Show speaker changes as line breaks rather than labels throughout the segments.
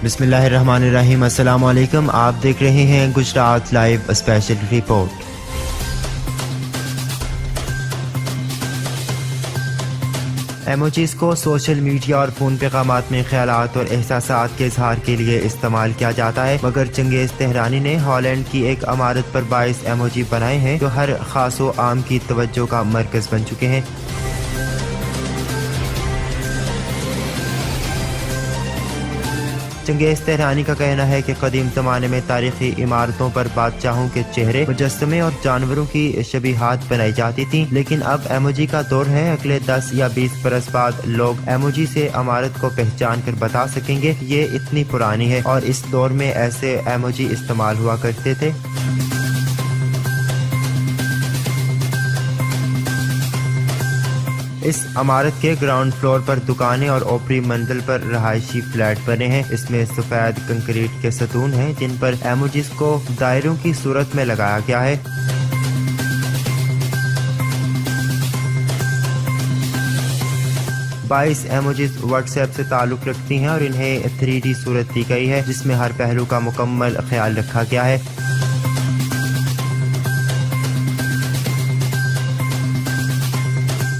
बिस्मिल्लाहिर्रहमानिर्रहीम। अस्सलाम वालेकुम। आप देख रहे हैं गुजरात लाइव स्पेशल रिपोर्ट। एमोजीज को सोशल मीडिया और फ़ोन पैगामात में ख्यालात और एहसासात के इजहार के लिए इस्तेमाल किया जाता है, मगर चंगेज़ तेहरानी ने हॉलैंड की एक इमारत पर 22 एमोजी बनाए हैं जो हर खास व आम की तवज्जो का मरकज़ बन चुके हैं। चंगेज़ तेहरानी का कहना है कि कदीम ज़माने में तारीखी इमारतों पर बादशाहों के चेहरे, मुजस्समे और जानवरों की शबीहात बनाई जाती थीं, लेकिन अब एमोजी का दौर है। अगले 10 या 20 बरस बाद लोग एमोजी से इमारत को पहचान कर बता सकेंगे ये इतनी पुरानी है, और इस दौर में ऐसे एमोजी इस्तेमाल हुआ करते थे। इस इमारत के ग्राउंड फ्लोर पर दुकानें और ऊपरी मंजिल पर रहायशी फ्लैट बने हैं। इसमें सफेद कंक्रीट के सतून हैं जिन पर एमोजीज को दायरों की सूरत में लगाया गया है। बाईस एमोजीज व्हाट्सएप से ताल्लुक़ रखती हैं और इन्हें 3D सूरत दी गई है जिसमें हर पहलू का मुकम्मल ख्याल रखा गया है।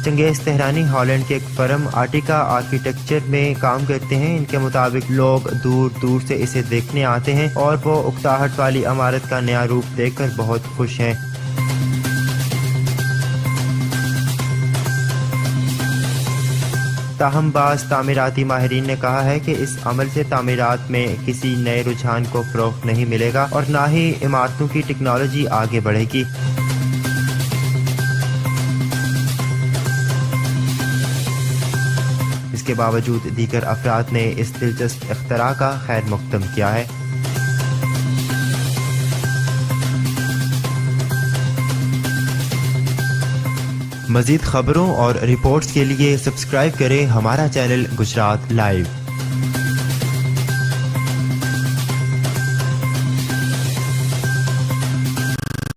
चंगेज़ तेहरानी हॉलैंड के एक फर्म आर्टिका आर्किटेक्चर में काम करते हैं। इनके मुताबिक लोग दूर दूर से इसे देखने आते हैं और वो उकताहट वाली इमारत का नया रूप देखकर बहुत खुश हैं। ताहम बाज़ तामीराती माहिरीन ने कहा है कि इस अमल से तामीरात में किसी नए रुझान को फ़रोग़ नहीं मिलेगा और ना ही इमारतों की टेक्नोलॉजी आगे बढ़ेगी। इसके बावजूद दीगर अफराद ने इस दिलचस्प इख्तरा का खैर मक़दम किया है। मज़ीद खबरों और रिपोर्ट्स के लिए सब्सक्राइब करें हमारा चैनल गुजरात लाइव।